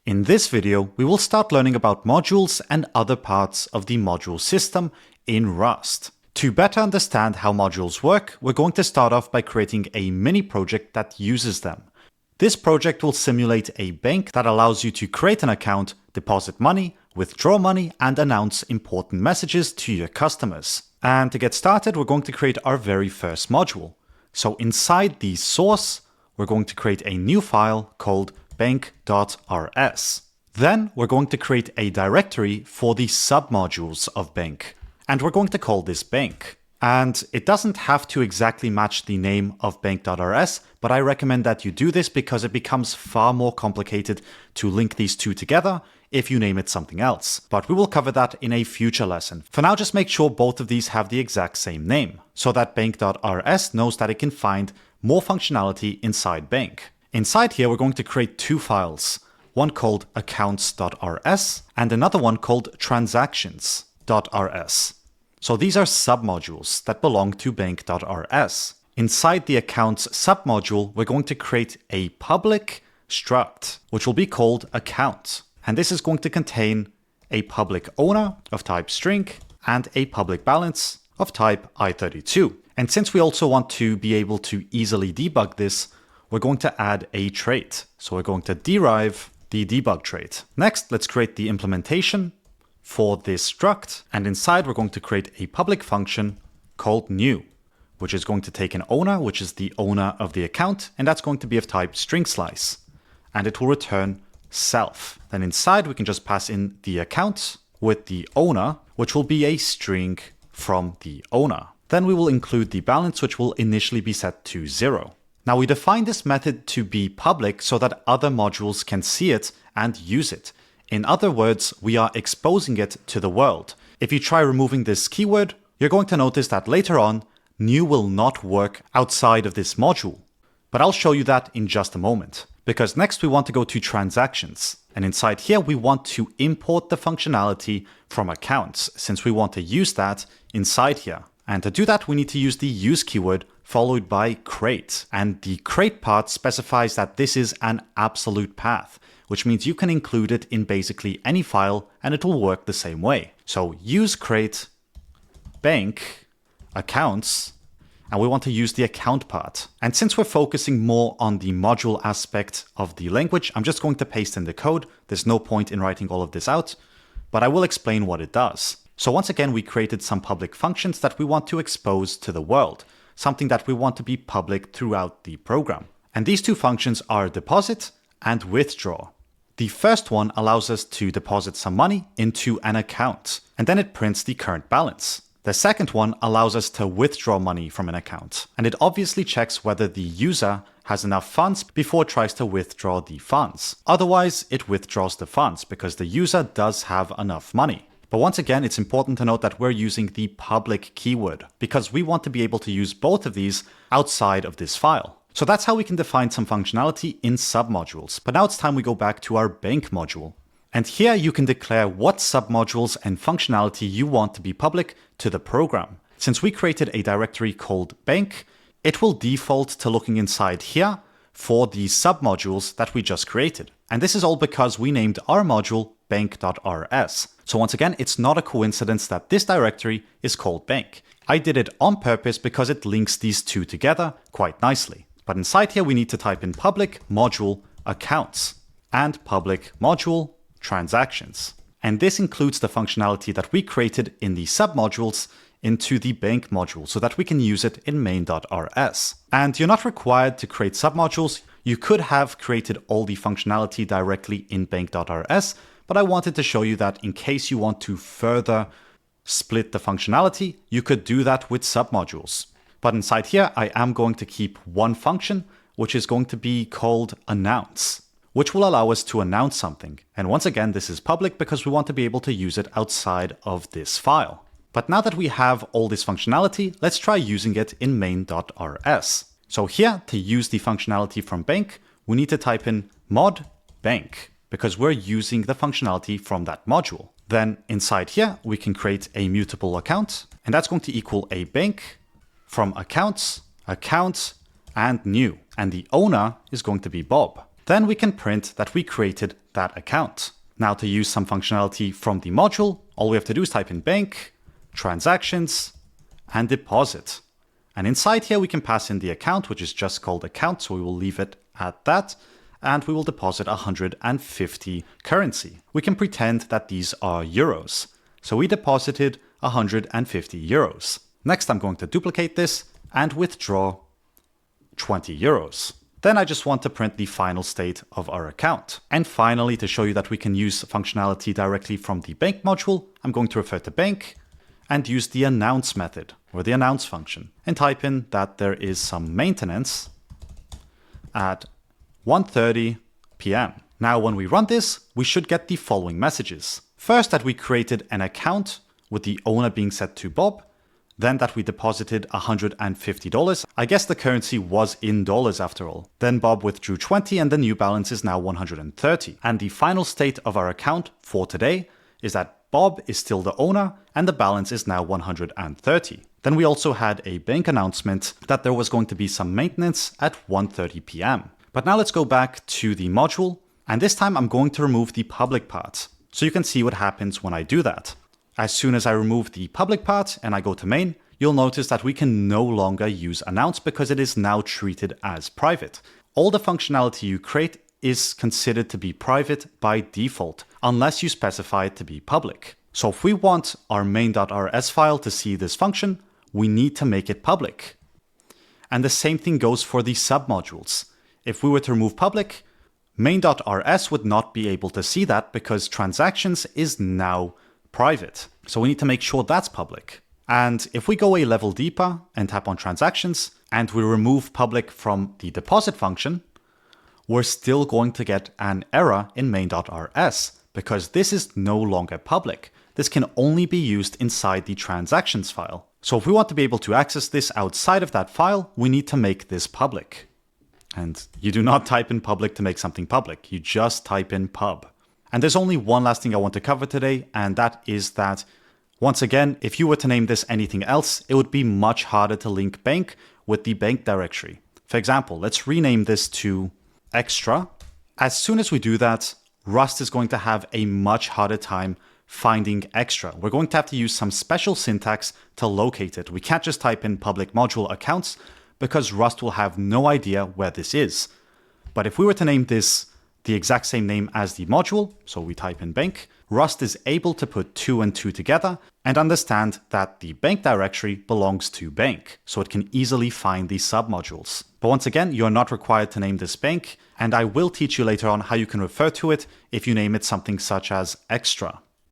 In this video, we will start learning about modules and other parts of the module system in Rust. To better understand how modules work, we're going to start off by creating a mini project that uses them. This project will simulate a bank that allows you to create an account, deposit money, withdraw money, and announce important messages to your customers. And to get started, we're going to create our very first module. So inside the source, we're going to create a new file called bank.rs. Then we're going to create a directory for the submodules of bank. And we're going to call this bank. And it doesn't have to exactly match the name of bank.rs, but I recommend that you do this because it becomes far more complicated to link these two together if you name it something else. But we will cover that in a future lesson. For now, just make sure both of these have the exact same name, so that bank.rs knows that it can find more functionality inside bank. Inside here, we're going to create two files, one called accounts.rs and another one called transactions.rs. So these are submodules that belong to bank.rs. Inside the accounts submodule, we're going to create a public struct, which will be called account. And this is going to contain a public owner of type string and a public balance of type i32. And since we also want to be able to easily debug this, we're going to add a trait. So we're going to derive the debug trait. Next, let's create the implementation for this struct. And inside, we're going to create a public function called new, which is going to take an owner, which is the owner of the account. And that's going to be of type string slice. And it will return self. Then inside, we can just pass in the account with the owner, which will be a string from the owner. Then we will include the balance, which will initially be set to 0. Now we define this method to be public so that other modules can see it and use it. In other words, we are exposing it to the world. If you try removing this keyword, you're going to notice that later on, new will not work outside of this module. But I'll show you that in just a moment. Because next we want to go to transactions. And inside here, we want to import the functionality from accounts, since we want to use that inside here. And to do that, we need to use the use keyword followed by crate. And the crate part specifies that this is an absolute path, which means you can include it in basically any file and it will work the same way. So use crate, bank, accounts, and we want to use the account part. And since we're focusing more on the module aspect of the language, I'm just going to paste in the code. There's no point in writing all of this out, but I will explain what it does. So once again, we created some public functions that we want to expose to the world, something that we want to be public throughout the program. And these two functions are deposit and withdraw. The first one allows us to deposit some money into an account, and then it prints the current balance. The second one allows us to withdraw money from an account, and it obviously checks whether the user has enough funds before it tries to withdraw the funds. Otherwise, it withdraws the funds because the user does have enough money. But once again, it's important to note that we're using the public keyword because we want to be able to use both of these outside of this file. So that's how we can define some functionality in submodules. But now it's time we go back to our bank module. And here you can declare what submodules and functionality you want to be public to the program. Since we created a directory called bank, it will default to looking inside here for the submodules that we just created. And this is all because we named our module bank.rs. So once again, it's not a coincidence that this directory is called bank. I did it on purpose because it links these two together quite nicely. But inside here, we need to type in public module accounts and public module transactions. And this includes the functionality that we created in the submodules into the bank module so that we can use it in main.rs. And you're not required to create submodules. You could have created all the functionality directly in bank.rs, but I wanted to show you that in case you want to further split the functionality, you could do that with submodules. But inside here, I am going to keep one function, which is going to be called announce, which will allow us to announce something. And once again, this is public because we want to be able to use it outside of this file. But now that we have all this functionality, let's try using it in main.rs. So here, to use the functionality from bank, we need to type in mod bank, because we're using the functionality from that module. Then inside here, we can create a mutable account, and that's going to equal a bank from accounts, account, and new. And the owner is going to be Bob. then we can print that we created that account. Now to use some functionality from the module, all we have to do is type in bank, transactions, and deposit. And inside here, we can pass in the account, which is just called account, so we will leave it at that. And we will deposit 150 currency. We can pretend that these are euros. So we deposited 150 euros. Next, I'm going to duplicate this and withdraw 20 euros. Then I just want to print the final state of our account. And finally, to show you that we can use functionality directly from the bank module, I'm going to refer to bank and use the announce method or the announce function and type in that there is some maintenance at 1:30 p.m. Now, when we run this, we should get the following messages. First, that we created an account with the owner being set to Bob. Then that we deposited $150. I guess the currency was in dollars after all. Then Bob withdrew 20 and the new balance is now 130. And the final state of our account for today is that Bob is still the owner and the balance is now 130. Then we also had a bank announcement that there was going to be some maintenance at 1:30 p.m. But now let's go back to the module, and this time I'm going to remove the public part, so you can see what happens when I do that. As soon as I remove the public part and I go to main, you'll notice that we can no longer use announce because it is now treated as private. All the functionality you create is considered to be private by default, unless you specify it to be public. So if we want our main.rs file to see this function, we need to make it public. And the same thing goes for the submodules. If we were to remove public, main.rs would not be able to see that because transactions is now private. So we need to make sure that's public. And if we go a level deeper and tap on transactions and we remove public from the deposit function, we're still going to get an error in main.rs because this is no longer public. This can only be used inside the transactions file. So if we want to be able to access this outside of that file, we need to make this public. And you do not type in public to make something public. You just type in pub. And there's only one last thing I want to cover today, and that is that, once again, if you were to name this anything else, it would be much harder to link bank with the bank directory. For example, let's rename this to extra. As soon as we do that, Rust is going to have a much harder time finding extra. We're going to have to use some special syntax to locate it. We can't just type in public module accounts because Rust will have no idea where this is. But if we were to name this the exact same name as the module, so we type in bank, Rust is able to put 2 and 2 together and understand that the bank directory belongs to bank, so it can easily find these submodules. But once again, you're not required to name this bank, and I will teach you later on how you can refer to it if you name it something such as extra.